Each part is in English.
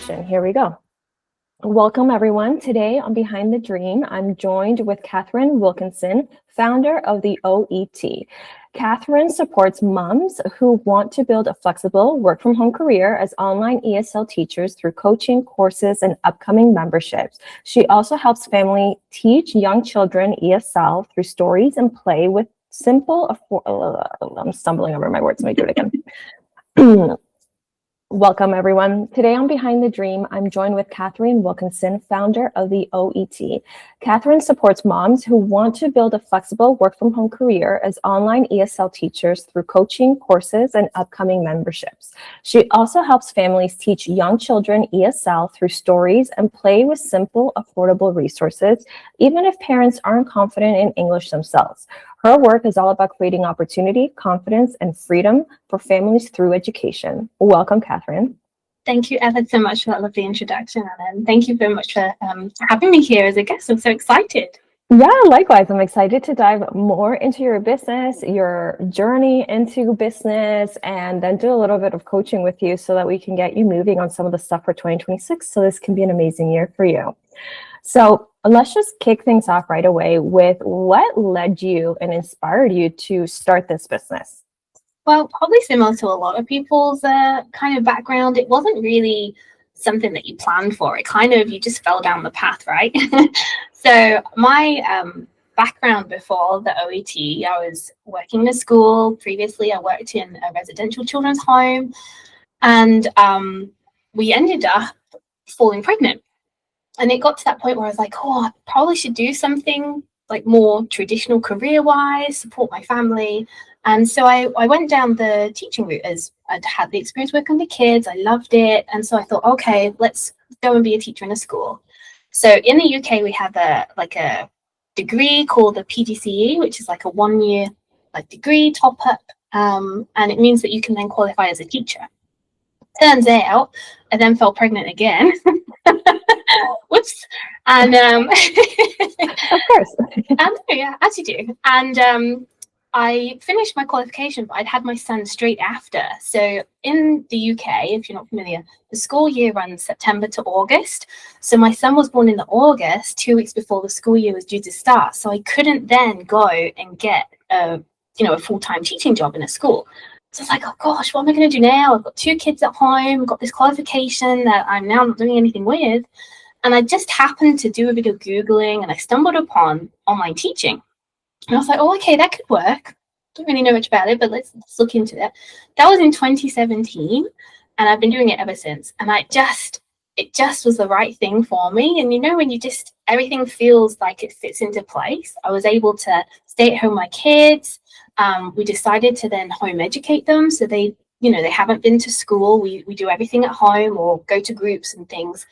introduction. Here we go. Welcome, everyone. Today on Behind the Dream, I'm joined with Catherine Wilkinson, founder of TheOE. Catherine supports moms who want to build a flexible work-from-home career as online ESL teachers through coaching, courses, and upcoming memberships. She also helps families teach young children ESL through stories and play with simple, I'm stumbling over my words. Let me do it again. Welcome, everyone. Today on Behind the Dream, I'm joined with Catherine Wilkinson, founder of TheOE. Catherine supports moms who want to build a flexible work-from-home career as online ESL teachers through coaching, courses, and upcoming memberships. She also helps families teach young children ESL through stories and play with simple, affordable resources, even if parents aren't confident in English themselves. Her work is all about creating opportunity, confidence, and freedom for families through education. Welcome, Catherine. Thank you ever so much for that lovely introduction, and thank you very much for having me here as a guest. I'm so excited. Yeah, likewise. I'm excited to dive more into your business, your journey into business, and then do a little bit of coaching with you so that we can get you moving on some of the stuff for 2026. So this can be an amazing year for you. So let's just kick things off right away with what led you and inspired you to start this business? Well, probably similar to a lot of people's kind of background. It wasn't really something that you planned for. It kind of, you just fell down the path, right? So my background before the OET, I was working in a school. Previously, I worked in a residential children's home, and we ended up falling pregnant. And it got to that point where I was like, oh, I probably should do something like more traditional career-wise, support my family. And so I went down the teaching route, as I'd had the experience working with the kids. I loved it. And so I thought, okay, let's go and be a teacher in a school. So in the UK, we have a degree called the PGCE, which is like a 1-year degree top up. And it means that you can then qualify as a teacher. Turns out I then fell pregnant again. Whoops. And of course. And yeah, as you do. And I finished my qualification, but I'd had my son straight after. So in the UK, if you're not familiar, the school year runs September to August. So my son was born in the August, 2 weeks before the school year was due to start. So I couldn't then go and get a full-time teaching job in a school. So I was like, oh gosh, what am I going to do now? I've got 2 kids at home, I've got this qualification that I'm now not doing anything with. And I just happened to do a bit of Googling, and I stumbled upon online teaching. And I was like, oh, okay, that could work. Don't really know much about it, but let's look into it. That was in 2017, and I've been doing it ever since. And it just was the right thing for me. And when you just, everything feels like it fits into place. I was able to stay at home with my kids. We decided to then home educate them. So they haven't been to school. We do everything at home or go to groups and things.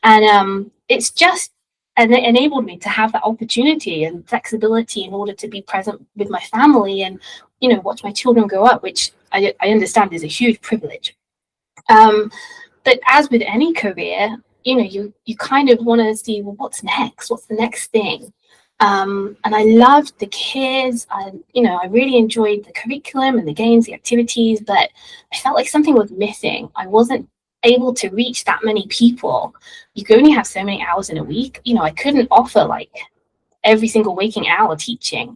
And it's just enabled me to have that opportunity and flexibility in order to be present with my family and, watch my children grow up, which I understand is a huge privilege. But as with any career, you kind of want to see, well, what's next? What's the next thing? And I loved the kids. I really enjoyed the curriculum and the games, the activities, but I felt like something was missing. I wasn't able to reach that many people. You could only have so many hours in a week. I couldn't offer every single waking hour teaching.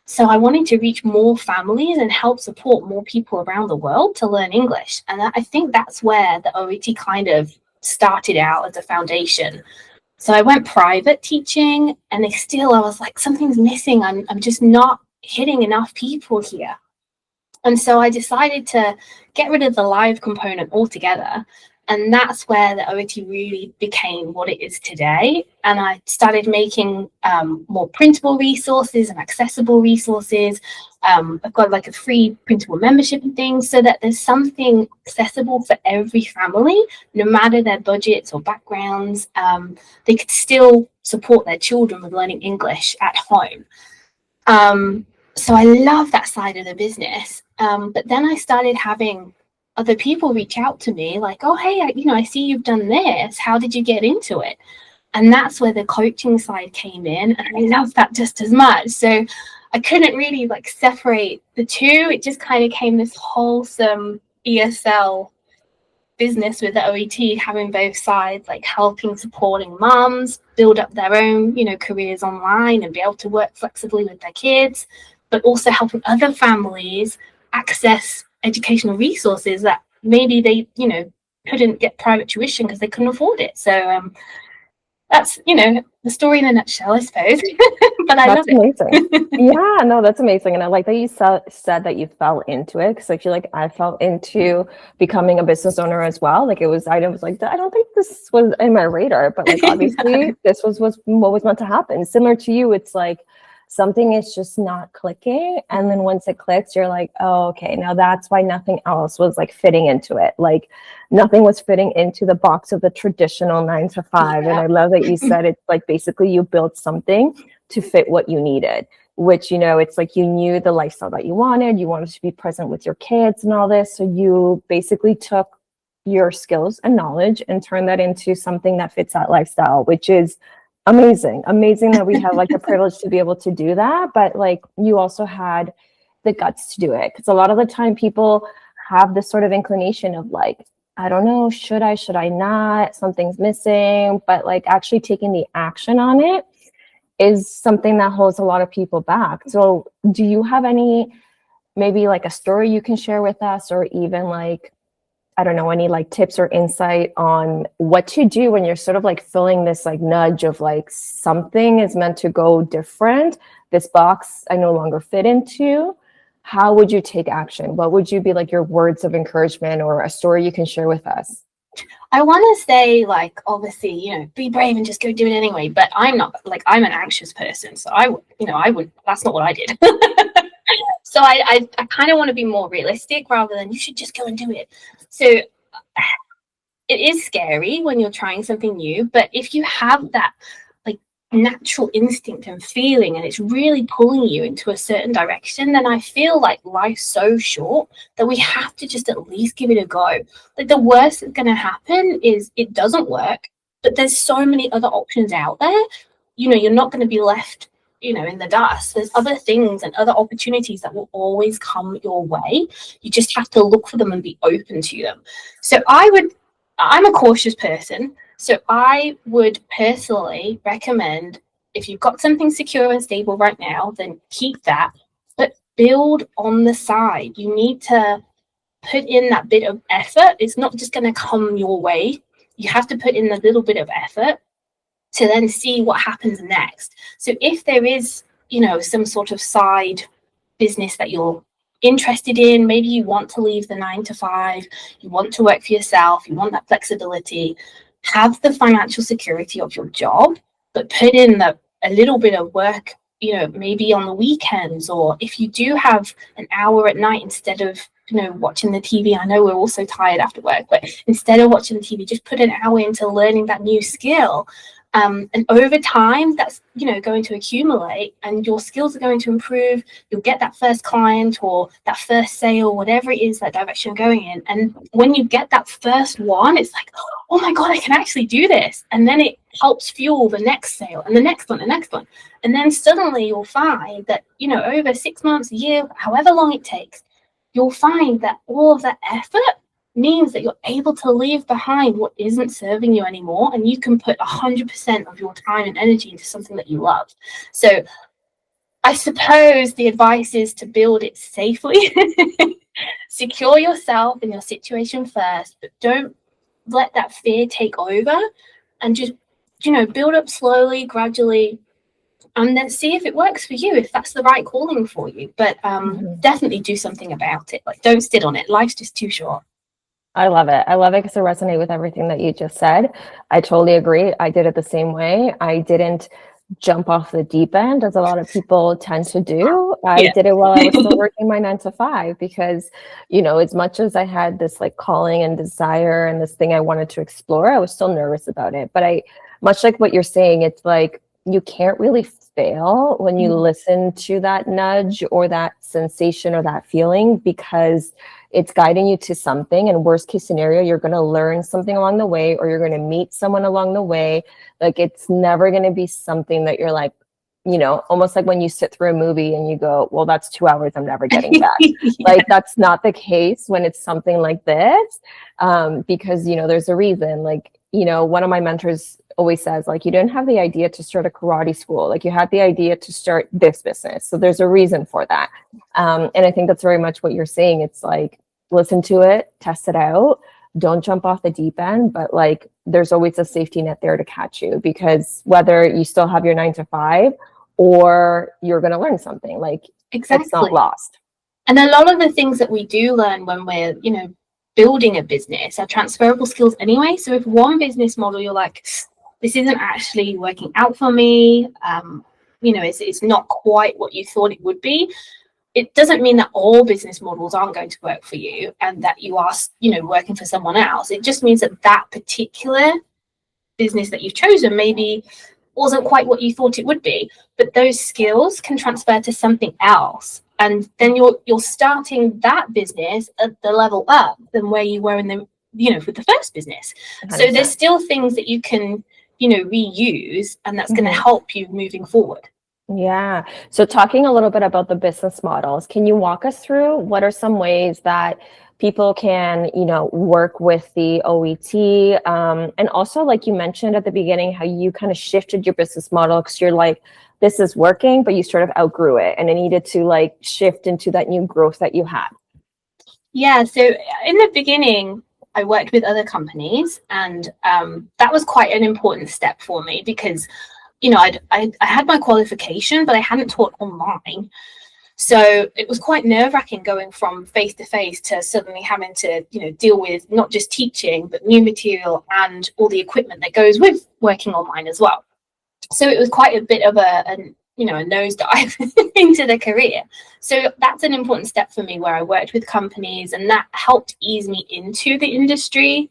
So I wanted to reach more families and help support more people around the world to learn English. And I think that's where the OET kind of started out as a foundation. So I went private teaching, and I was like, something's missing. I'm just not hitting enough people here. And so I decided to get rid of the live component altogether. And that's where the OET really became what it is today. And I started making more printable resources and accessible resources. I've got a free printable membership and things, so that there's something accessible for every family, no matter their budgets or backgrounds. They could still support their children with learning English at home. So I love that side of the business. But then I started having other people reach out to me like, oh, hey, I see you've done this. How did you get into it? And that's where the coaching side came in. And I love that just as much. So I couldn't really separate the two. It just kind of came this wholesome ESL business with the OET, having both sides, like helping, supporting moms build up their own, careers online and be able to work flexibly with their kids, but also helping other families access educational resources that maybe they, couldn't get private tuition because they couldn't afford it. So that's, the story in a nutshell, I suppose. But I love it. That's amazing. Yeah, no, that's amazing. And I like that you said that you fell into it, because I feel like I fell into becoming a business owner as well. Like I was like, I don't think this was in my radar, but like obviously this was what was meant to happen. Similar to you, it's like something is just not clicking. And then once it clicks, you're like, oh, okay, now that's why nothing else was like fitting into it. Like nothing was fitting into the box of the traditional 9 to 5. And I love that you said it's like basically you built something to fit what you needed, which, it's like you knew the lifestyle that you wanted to be present with your kids and all this. So you basically took your skills and knowledge and turned that into something that fits that lifestyle, which is amazing that we have like the privilege to be able to do that. But like you also had the guts to do it, because a lot of the time people have this sort of inclination of like, I don't know, should I not, something's missing, but like actually taking the action on it is something that holds a lot of people back. So do you have any, maybe like a story you can share with us, or even like, I don't know, any like tips or insight on what to do when you're sort of like feeling this like nudge of like something is meant to go different, this box I no longer fit into? How would you take action? What would you be like your words of encouragement or a story you can share with us? I want to say, like, obviously, be brave and just go do it anyway. But I'm not, like, I'm an anxious person. So I would, that's not what I did. So I kind of want to be more realistic rather than you should just go and do it. So it is scary when you're trying something new. But if you have that like natural instinct and feeling, and it's really pulling you into a certain direction, then I feel like life's so short that we have to just at least give it a go. Like the worst that's going to happen is it doesn't work, but there's so many other options out there. You're not going to be left in the dust. There's other things and other opportunities that will always come your way. You just have to look for them and be open to them. So I'm a cautious person. So I would personally recommend, if you've got something secure and stable right now, then keep that, but build on the side. You need to put in that bit of effort. It's not just going to come your way. You have to put in a little bit of effort to then see what happens next. So if there is, some sort of side business that you're interested in, maybe you want to leave the 9 to 5, you want to work for yourself, you want that flexibility, have the financial security of your job, but put in a little bit of work, maybe on the weekends, or if you do have an hour at night instead of watching the TV. I know we're all so tired after work, but instead of watching the TV, just put an hour into learning that new skill. And over time, that's going to accumulate, and your skills are going to improve. You'll get that first client or that first sale, whatever it is that direction you're going in. And when you get that first one, it's like, oh my God, I can actually do this. And then it helps fuel the next sale and the next one, the next one. And then suddenly you'll find that, over 6 months, a year, however long it takes, you'll find that all of that effort means that you're able to leave behind what isn't serving you anymore, and you can put 100% of your time and energy into something that you love. So I suppose the advice is to build it safely. Secure yourself and your situation first, but don't let that fear take over, and just build up slowly, gradually, and then see if it works for you, if that's the right calling for you. But definitely do something about it. Like, don't sit on it. Life's just too short. I love it. I love it because I resonate with everything that you just said. I totally agree. I did it the same way. I didn't jump off the deep end as a lot of people tend to do. I did it while I was still working my 9 to 5, because, as much as I had this like calling and desire and this thing I wanted to explore, I was still nervous about it. But much like what you're saying, it's like, you can't really fail when you listen to that nudge or that sensation or that feeling, because it's guiding you to something. And worst case scenario, you're going to learn something along the way, or you're going to meet someone along the way. Like, it's never going to be something that you're like, you know, almost like when you sit through a movie and you go, well, that's 2 hours I'm never getting back. Yeah. Like, that's not the case when it's something like this, because, you know, there's a reason. Like, you know, one of my mentors always says, like, you didn't have the idea to start a karate school. Like, you had the idea to start this business. So there's a reason for that. And I think that's very much what you're saying. It's like, listen to it, test it out. Don't jump off the deep end, but like, there's always a safety net there to catch you, because whether you still have your 9 to 5 or you're going to learn something, like, Exactly. it's not lost. And a lot of the things that we do learn when we're, you know, building a business are transferable skills anyway. So if one business model, you're like, this isn't actually working out for me, you know, it's not quite what you thought it would be, it doesn't mean that all business models aren't going to work for you and that you are, you know, working for someone else. It just means that that particular business that you've chosen maybe wasn't quite what you thought it would be, but those skills can transfer to something else, and then you're starting that business at the level up than where you were in the, you know, with the first business. 100%. So there's still things that you can, you know, reuse, and that's going to help you moving forward. Yeah. So talking a little bit about the business models, can you walk us through what are some ways that people can, you know, work with the OET? And also, like you mentioned at the beginning, how you kind of shifted your business model because you're like, this is working, but you sort of outgrew it and it needed to like shift into that new growth that you had. Yeah. So in the beginning, I worked with other companies, and that was quite an important step for me because, you know, I had my qualification, but I hadn't taught online. So it was quite nerve-wracking going from face-to-face to suddenly having to, you know, deal with not just teaching, but new material and all the equipment that goes with working online as well. So it was quite a bit of a you know, a nosedive into the career. So that's an important step for me, where I worked with companies, and that helped ease me into the industry,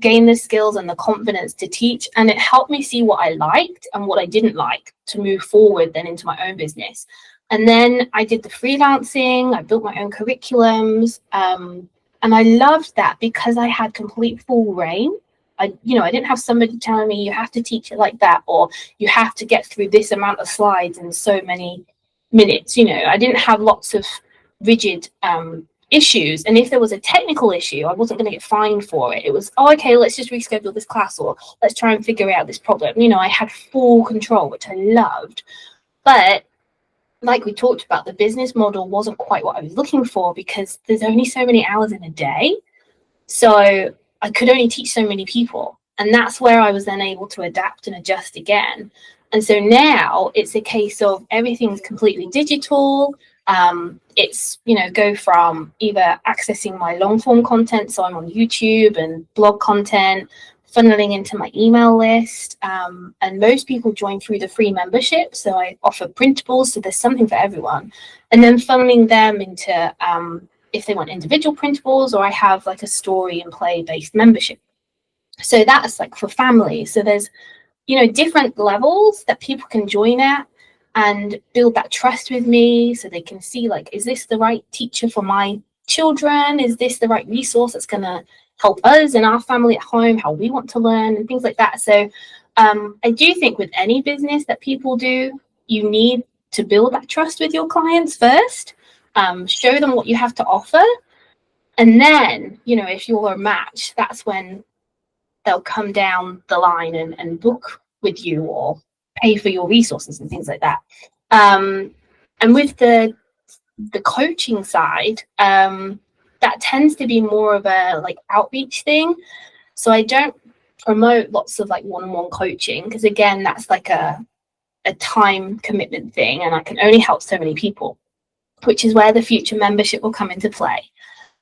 gain the skills and the confidence to teach, and it helped me see what I liked and what I didn't like to move forward then into my own business. And then I did the freelancing, I built my own curriculums, and I loved that because I had complete full reign. You know, I didn't have somebody telling me you have to teach it like that, or you have to get through this amount of slides in so many minutes. You know, I didn't have lots of rigid issues, and if there was a technical issue, I wasn't going to get fined for it. It was, oh, okay, let's just reschedule this class, or let's try and figure out this problem. You know, I had full control, which I loved. But like we talked about, the business model wasn't quite what I was looking for because there's only so many hours in a day, so I could only teach so many people, and that's where I was then able to adapt and adjust again. And so now it's a case of everything's completely digital. It's, you know, go from either accessing my long form content, so I'm on YouTube, and blog content, funneling into my email list. And most people join through the free membership. So I offer printables, so there's something for everyone. And then funneling them into, if they want individual printables, or I have like a story and play based membership. So that's like for families. So there's, you know, different levels that people can join at and build that trust with me, so they can see, like, is this the right teacher for my children? Is this the right resource that's going to help us and our family at home, how we want to learn, and things like that. So I do think with any business that people do, you need to build that trust with your clients first, show them what you have to offer. And then, you know, if you're a match, that's when they'll come down the line and book with you or pay for your resources and things like that. And with the coaching side, that tends to be more of a like outreach thing. So I don't promote lots of like one-on-one coaching, because again, that's like a time commitment thing, and I can only help so many people, which is where the future membership will come into play.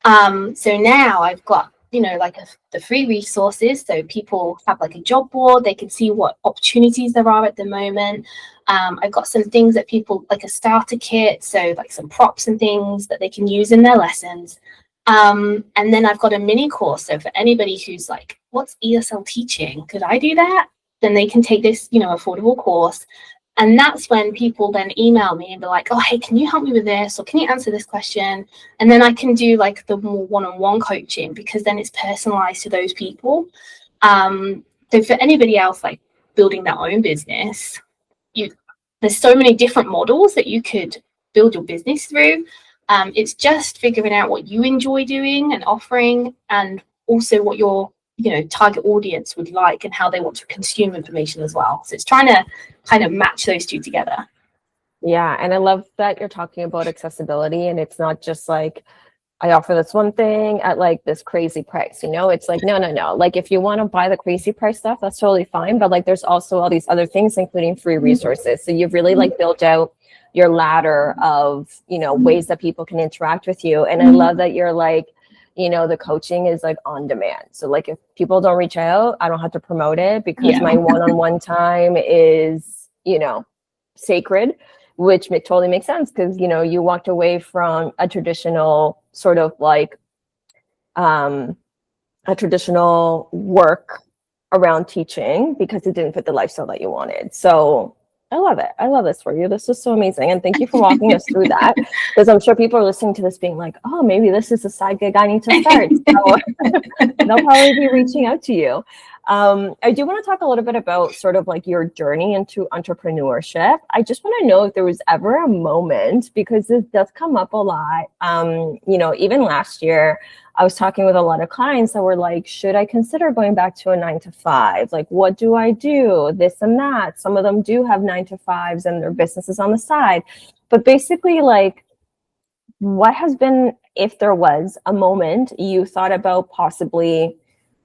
So now I've got, you know, like the free resources, so people have like a job board, they can see what opportunities there are at the moment. I've got some things that people, like a starter kit, so like some props and things that they can use in their lessons. And then I've got a mini course, so for anybody who's like, what's ESL teaching? Could I do that? Then they can take this, you know, affordable course. And that's when people then email me and be like, oh, hey, can you help me with this? Or can you answer this question? And then I can do like the more one-on-one coaching, because then it's personalized to those people. So for anybody else like building their own business, there's so many different models that you could build your business through. It's just figuring out what you enjoy doing and offering, and also what your target audience would like and how they want to consume information as well. So it's trying to kind of match those two together. Yeah, and I love that you're talking about accessibility, and it's not just like I offer this one thing at like this crazy price, it's like, no. Like if you want to buy the crazy price stuff, that's totally fine. But like there's also all these other things, including free resources. So you've really like built out your ladder of, ways that people can interact with you. And I love that you're like, the coaching is like on demand. So like if people don't reach out, I don't have to promote it because my one-on-one time is, sacred, which totally makes sense because, you walked away from a traditional sort of like a traditional work around teaching because it didn't fit the lifestyle that you wanted. So I love it. I love this for you. This is so amazing. And thank you for walking us through that, because I'm sure people are listening to this being like, oh, maybe this is a side gig I need to start. So they'll probably be reaching out to you. I do want to talk a little bit about sort of like your journey into entrepreneurship. I just want to know if there was ever a moment, because this does come up a lot. Even last year, I was talking with a lot of clients that were like, should I consider going back to a 9-to-5? Like, what do I do? This and that. Some of them do have 9-to-5s and their businesses on the side. But basically, like, what has been, if there was a moment you thought about possibly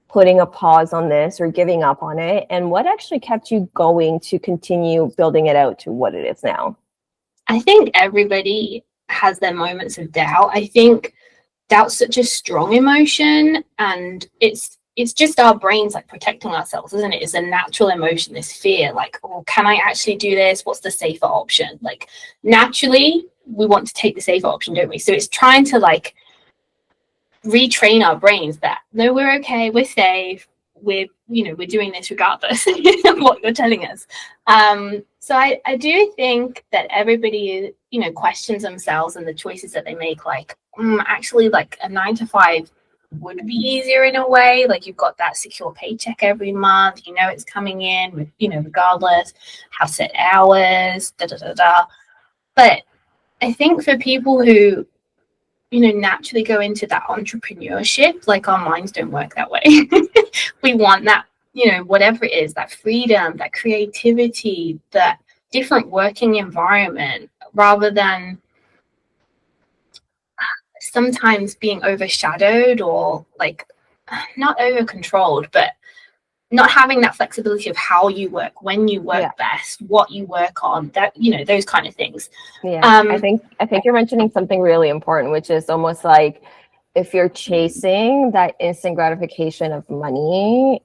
putting a pause on this or giving up on it, and what actually kept you going to continue building it out to what it is now? I think everybody has their moments of doubt. I think doubt's such a strong emotion, and it's just our brains like protecting ourselves, isn't it? It's a natural emotion, this fear, like, oh, can I actually do this? What's the safer option? Like, naturally we want to take the safer option, don't we? So it's trying to like retrain our brains that no, we're okay, we're safe, we're doing this regardless of what you're telling us. So I do think that everybody questions themselves and the choices that they make, like actually like a 9-to-5 would be easier in a way. Like you've got that secure paycheck every month, it's coming in with regardless, have set hours, but I think for people who naturally go into that entrepreneurship, like our minds don't work that way. We want that, whatever it is, that freedom, that creativity, that different working environment, rather than sometimes being overshadowed or like not over controlled, but not having that flexibility of how you work, when you work best, what you work on, that those kind of things. I think you're mentioning something really important, which is almost like if you're chasing that instant gratification of money,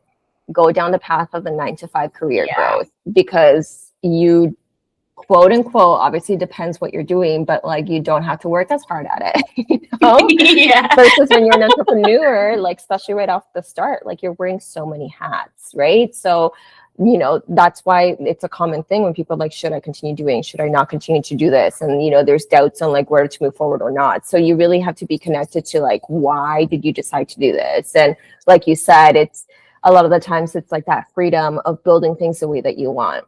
go down the path of the 9-to-5 career growth, because you, quote unquote, obviously depends what you're doing, but like you don't have to work as hard at it. Versus when you're an entrepreneur, like especially right off the start, like you're wearing so many hats, right? So that's why it's a common thing when people are like, should I continue doing, should I not continue to do this? And there's doubts on like where to move forward or not. So you really have to be connected to like, why did you decide to do this? And like you said, it's a lot of the times it's like that freedom of building things the way that you want.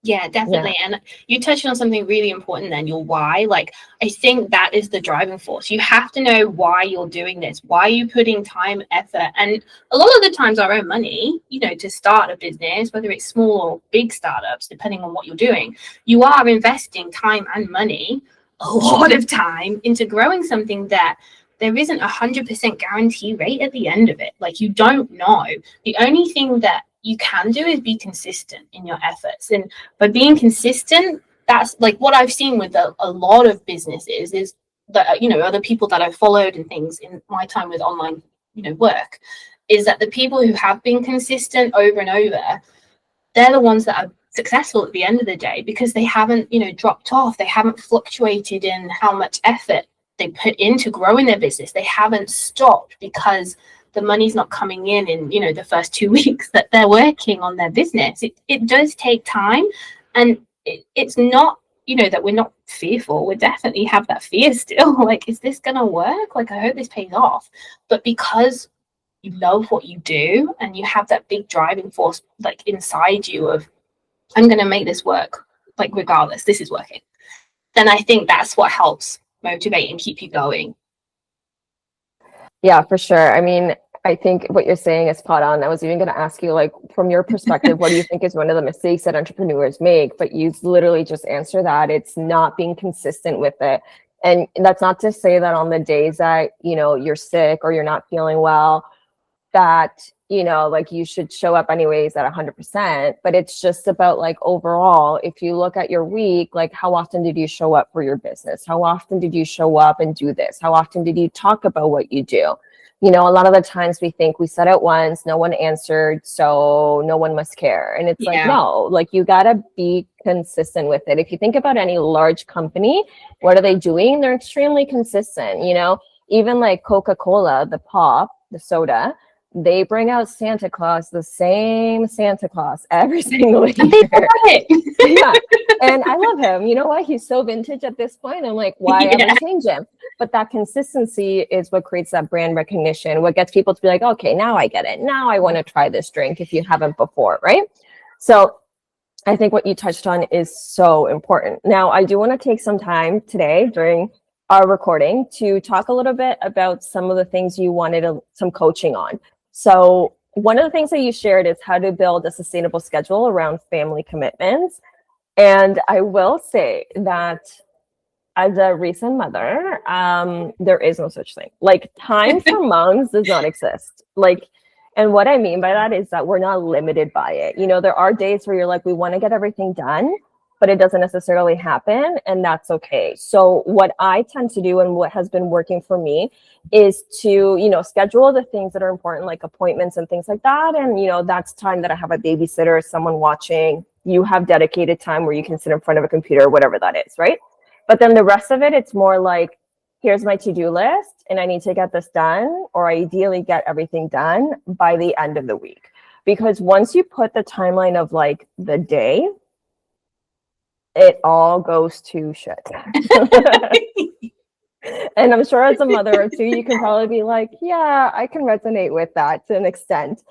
Yeah, definitely. And you touched on something really important then, your why. Like, I think that is the driving force. You have to know why you're doing this. Why are you putting time, effort, and a lot of the times our own money, to start a business, whether it's small or big startups, depending on what you're doing, you are investing time and money, a lot of time, into growing something that there isn't 100% guarantee rate at the end of it. Like, you don't know. The only thing that you can do is be consistent in your efforts. And by being consistent, that's like what I've seen with a lot of businesses is that, other people that I've followed and things in my time with online, work, is that the people who have been consistent over and over, they're the ones that are successful at the end of the day, because they haven't, dropped off. They haven't fluctuated in how much effort they put into growing their business. They haven't stopped because the money's not coming in the first 2 weeks that they're working on their business. It does take time, and it's not that we're not fearful. We definitely have that fear still, like, is this gonna work? Like, I hope this pays off. But because you love what you do and you have that big driving force like inside you of, I'm gonna make this work like regardless, this is working, then I think that's what helps motivate and keep you going. Yeah, for sure. I mean, I think what you're saying is spot on. I was even going to ask you, like, from your perspective, what do you think is one of the mistakes that entrepreneurs make? But you literally just answer that. It's not being consistent with it. And that's not to say that on the days that, you know, you're sick or you're not feeling well, that, you know, like you should show up anyways at 100%. But it's just about like overall, if you look at your week, like how often did you show up for your business? How often did you show up and do this? How often did you talk about what you do? You know, a lot of the times we think we said it once, no one answered, so no one must care. And it's like, no, like you got to be consistent with it. If you think about any large company, what are they doing? They're extremely consistent. You know, even like Coca-Cola, the pop, the soda, they bring out Santa Claus, the same Santa Claus every single year. Yeah. And I love him. You know what? He's so vintage at this point. I'm like, why ever change him? But that consistency is what creates that brand recognition, what gets people to be like, okay, now I get it. Now I want to try this drink if you haven't before, right? So I think what you touched on is so important. Now, I do want to take some time today during our recording to talk a little bit about some of the things you wanted some coaching on. So one of the things that you shared is how to build a sustainable schedule around family commitments. And I will say that as a recent mother, there is no such thing. Like time for moms does not exist. Like, and what I mean by that is that we're not limited by it. You know, there are days where you're like, we want to get everything done, but it doesn't necessarily happen, and that's okay. So what I tend to do and what has been working for me is to, you know, schedule the things that are important, like appointments and things like that. And, you know, that's time that I have a babysitter, someone watching. You have dedicated time where you can sit in front of a computer, whatever that is, right? But then the rest of it, it's more like, here's my to-do list, and I need to get this done, or ideally get everything done by the end of the week. Because once you put the timeline of like the day, it all goes to shit. And I'm sure as a mother or two, you can probably be like, yeah, I can resonate with that to an extent.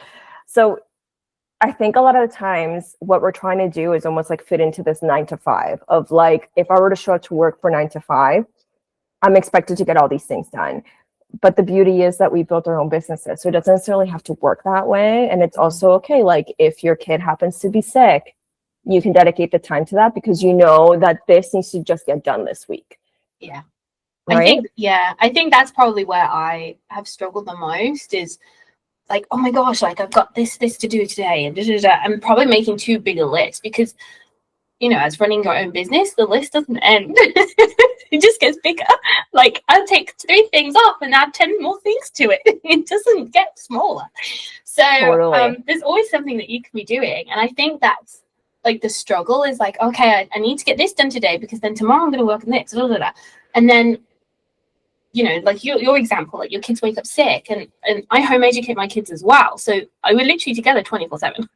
So I think a lot of the times what we're trying to do is almost like fit into this 9 to 5 of like, if I were to show up to work for 9 to 5, I'm expected to get all these things done. But the beauty is that we built our own businesses. So it doesn't necessarily have to work that way. And it's also okay. Like if your kid happens to be sick, you can dedicate the time to that because you know that this needs to just get done this week. Yeah. Right? I think that's probably where I have struggled the most is like, oh my gosh, like I've got this to do today and I'm probably making too big a list because, you know, as running your own business, the list doesn't end. It just gets bigger. Like I'll take 3 things off and add 10 more things to it. It doesn't get smaller. So totally. There's always something that you can be doing. And I think that's like the struggle is like, okay, I need to get this done today because then tomorrow I'm going to work on this. And then, you know, like your example, like your kids wake up sick and I home educate my kids as well. So we're literally together 24/7.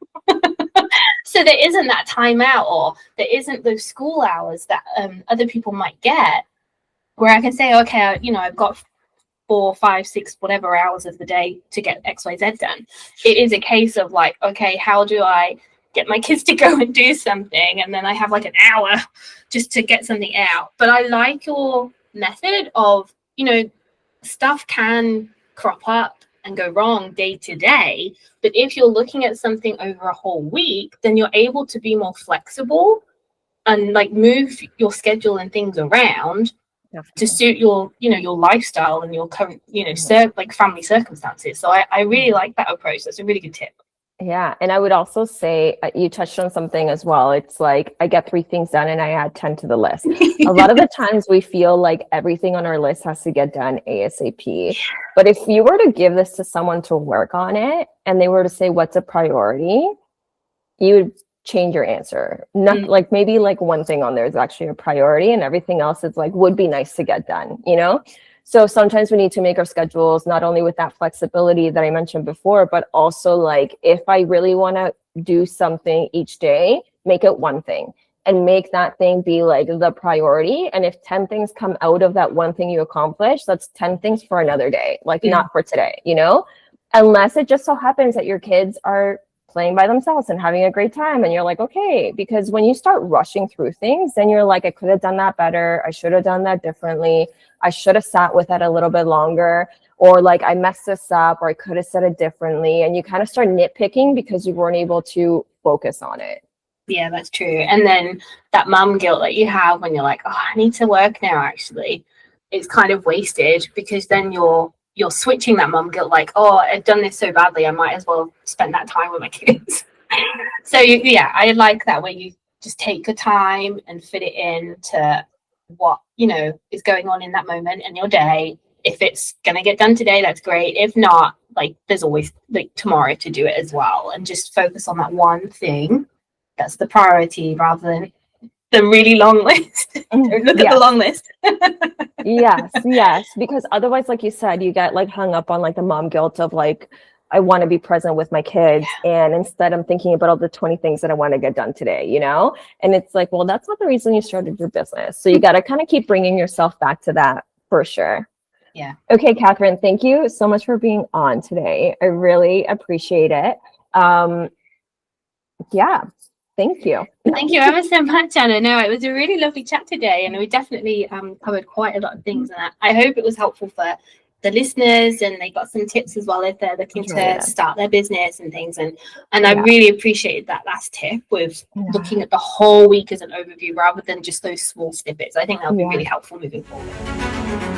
So there isn't that time out or there isn't those school hours that other people might get where I can say, okay, you know, I've got 4, 5, 6, whatever hours of the day to get XYZ done. It is a case of like, okay, how do I get my kids to go and do something? And then I have like an hour just to get something out. But I like your method of, you know, stuff can crop up and go wrong day to day. But if you're looking at something over a whole week, then you're able to be more flexible and like move your schedule and things around to suit your, you know, your lifestyle and your current, you know, like family circumstances. So I really like that approach. That's a really good tip. Yeah. And I would also say you touched on something as well. It's like I get 3 things done and I add 10 to the list. A lot of the times we feel like everything on our list has to get done ASAP. But if you were to give this to someone to work on it and they were to say, what's a priority? You would change your answer. Not like maybe like one thing on there is actually a priority and everything else is like would be nice to get done, you know? So sometimes we need to make our schedules not only with that flexibility that I mentioned before, but also like if I really want to do something each day, make it one thing and make that thing be like the priority. And if 10 things come out of that one thing you accomplish, that's 10 things for another day, like not for today, you know, unless it just so happens that your kids are playing by themselves and having a great time. And you're like, okay, because when you start rushing through things, then you're like, I could have done that better. I should have done that differently. I should have sat with it a little bit longer, or like I messed this up, or I could have said it differently. And you kind of start nitpicking because you weren't able to focus on it. Yeah, that's true. And then that mum guilt that you have when you're like, oh, I need to work now, actually, it's kind of wasted, because then you're switching that mum guilt, like, oh, I've done this so badly, I might as well spend that time with my kids. So yeah, I like that way. You just take your time and fit it in to what, you know, is going on in that moment in your day. If it's gonna get done today, that's great. If not, like, there's always like tomorrow to do it as well, and just focus on that one thing that's the priority, rather than the really long list. Don't look at the long list. Yes, because otherwise, like you said, you get like hung up on like the mom guilt of like, I want to be present with my kids, and instead I'm thinking about all the 20 things that I want to get done today, you know? And it's like, well, that's not the reason you started your business. So you got to kind of keep bringing yourself back to that, for sure. Yeah. Okay, Catherine, thank you so much for being on today. I really appreciate it. Yeah. Thank you. Thank you ever so much, Anna. No, it was a really lovely chat today, and we definitely covered quite a lot of things. And I hope it was helpful for the listeners, and they got some tips as well if they're looking to start their business and things. And I really appreciated that last tip with looking at the whole week as an overview rather than just those small snippets. I think that would be really helpful moving forward.